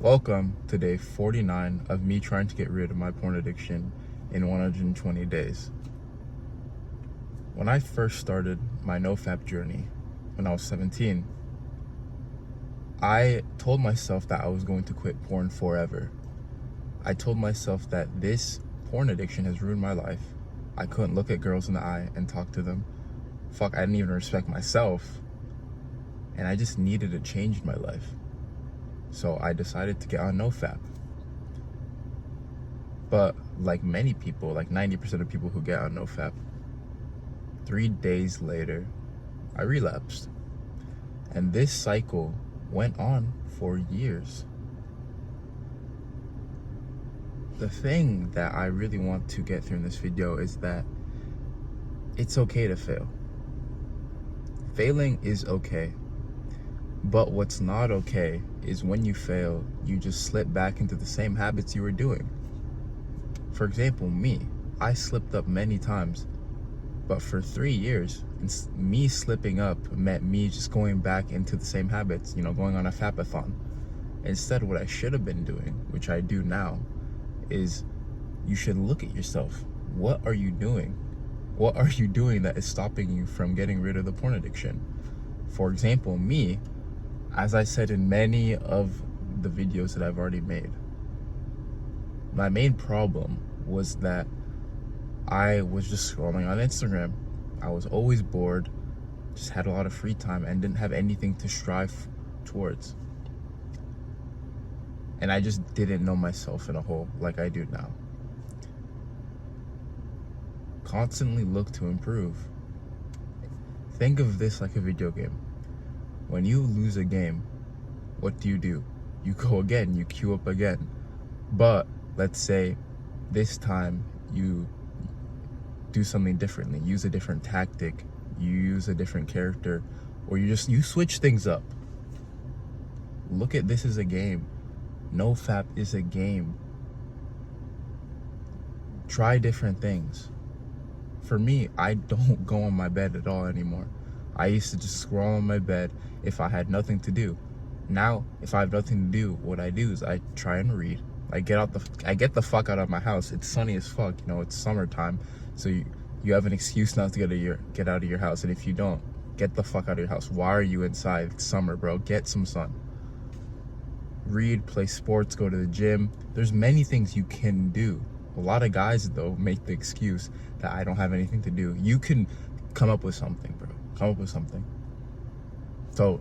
Welcome to day 49 of me trying to get rid of my porn addiction in 120 days. When I first started my NoFap journey when I was 17, I told myself that I was going to quit porn forever. I told myself that this porn addiction has ruined my life. I couldn't look at girls in the eye and talk to them. Fuck, I didn't even respect myself. And I just needed a change in my life. So I decided to get on NoFap. But like many people, like 90% of people who get on NoFap, 3 days later, I relapsed. And this cycle went on for years. The thing that I really want to get through in this video is that it's okay to fail. Failing is okay. But what's not okay is when you fail, you just slip back into the same habits you were doing. For example, me, I slipped up many times, but for 3 years, me slipping up meant me just going back into the same habits, going on a fapathon. Instead, what I should have been doing, which I do now, is you should look at yourself. What are you doing? What are you doing that is stopping you from getting rid of the porn addiction? For example, me, as I said in many of the videos that I've already made, my main problem was that I was just scrolling on Instagram. I was always bored, just had a lot of free time, and didn't have anything to strive towards. And I just didn't know myself in a whole like I do now. Constantly look to improve. Think of this like a video game. When you lose a game, what do? You go again, you queue up again. But let's say this time you do something differently, use a different tactic, you use a different character, or you switch things up. Look at this as a game. NoFap is a game. Try different things. For me, I don't go on my bed at all anymore. I used to just scroll on my bed if I had nothing to do. Now, if I have nothing to do, what I do is I try and read. I get the fuck out of my house. It's sunny as fuck, it's summertime, so you have an excuse not to get out of your house. And if you don't, get the fuck out of your house. Why are you inside? It's summer, bro. Get some sun. Read, play sports, go to the gym. There's many things you can do. A lot of guys, though, make the excuse that I don't have anything to do. You can come up with something, bro. Come up with something. So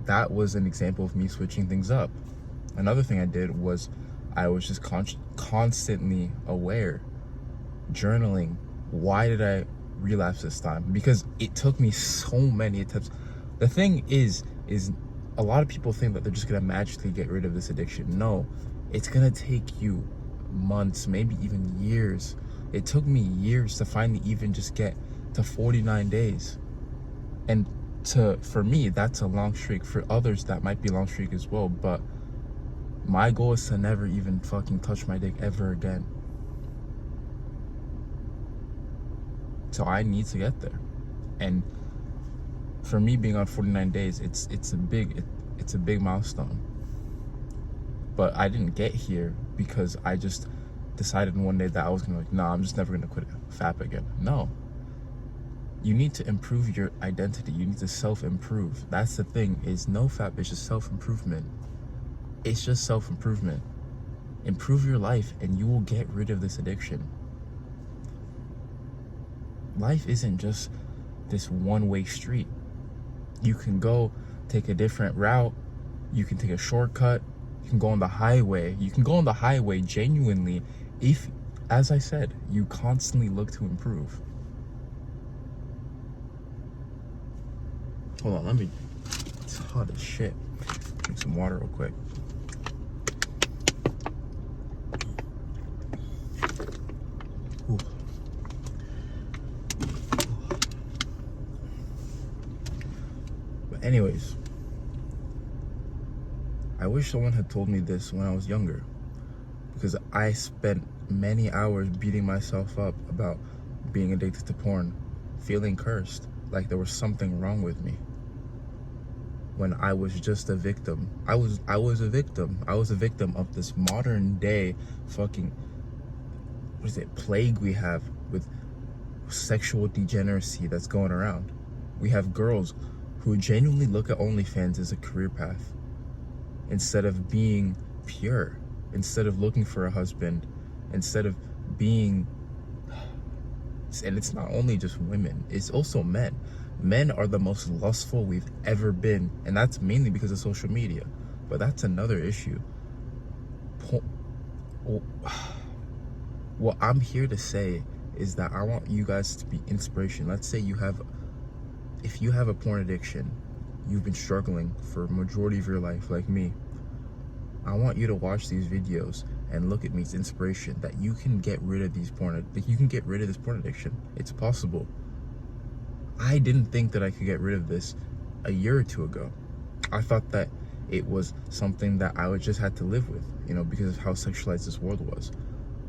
that was an example of me switching things up. Another thing I did was I was just constantly aware, journaling. Why did I relapse this time? Because it took me so many attempts. The thing is a lot of people think that they're just gonna magically get rid of this addiction. No, it's gonna take you months, maybe even years. It took me years to finally even just get to 49 days. And for me, that's a long streak. For others, that might be a long streak as well. But my goal is to never even fucking touch my dick ever again. So I need to get there. And for me, being on 49 days, it's a big milestone. But I didn't get here because I just decided one day that I was gonna I'm just never gonna quit FAP again. No. You need to improve your identity. You need to self-improve. That's the thing, is NoFap is just self-improvement. It's just self-improvement. Improve your life and you will get rid of this addiction. Life isn't just this one-way street. You can go take a different route. You can take a shortcut. You can go on the highway. You can go on the highway genuinely if, as I said, you constantly look to improve. Hold on, it's hot as shit. Drink some water real quick. Ooh. But anyways, I wish someone had told me this when I was younger, because I spent many hours beating myself up about being addicted to porn, feeling cursed, like there was something wrong with me. when I was just a victim. I was a victim. I was a victim of this modern day fucking, what is it, plague we have with sexual degeneracy that's going around. We have girls who genuinely look at OnlyFans as a career path instead of being pure, instead of looking for a husband, instead of being, and it's not only just women, it's also men. Men are the most lustful we've ever been, and that's mainly because of social media. But that's another issue. What I'm here to say is that I want you guys to be inspiration. Let's say if you have a porn addiction, you've been struggling for a majority of your life like me, I want you to watch these videos and look at me as inspiration that you can get rid of this porn addiction. It's possible. I didn't think that I could get rid of this a year or two ago. I thought that it was something that I would just have to live with, because of how sexualized this world was.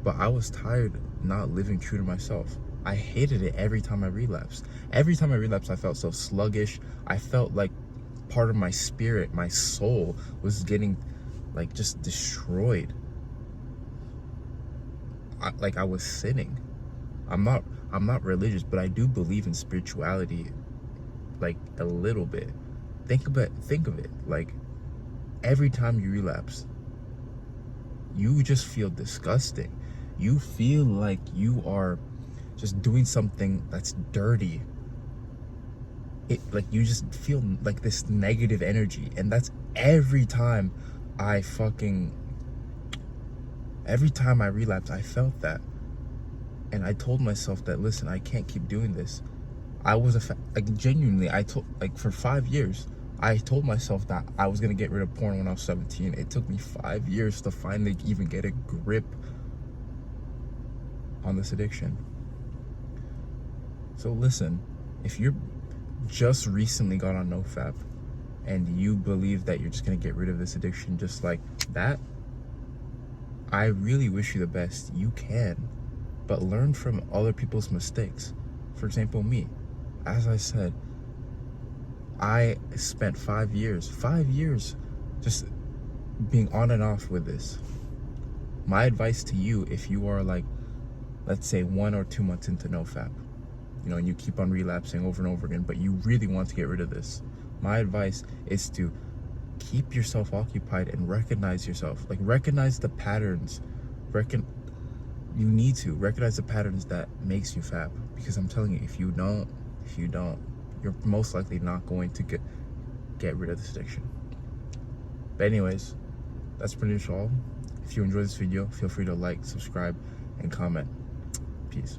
But I was tired of not living true to myself. I hated it every time I relapsed. Every time I relapsed, I felt so sluggish. I felt like part of my spirit, my soul, was getting just destroyed. I was sinning. I'm not religious, but I do believe in spirituality, a little bit. Think of it. Every time you relapse, you just feel disgusting. You feel like you are just doing something that's dirty. You just feel like this negative energy, and that's every time I relapsed, I felt that. And I told myself that, listen, I can't keep doing this. I was genuinely, for 5 years, I told myself that I was gonna get rid of porn when I was 17. It took me 5 years to finally even get a grip on this addiction. So listen, if you're just recently got on NoFap and you believe that you're just gonna get rid of this addiction just like that, I really wish you the best. You can. But learn from other people's mistakes. For example, me. As I said, I spent 5 years just being on and off with this. My advice to you, if you are let's say 1 or 2 months into NoFap, and you keep on relapsing over and over again, but you really want to get rid of this, my advice is to keep yourself occupied and recognize yourself. Recognize the patterns. You need to recognize the patterns that makes you fap, because I'm telling you, if you don't, you're most likely not going to get rid of this addiction. But anyways, that's pretty much all. If you enjoyed this video, feel free to like, subscribe, and comment. Peace.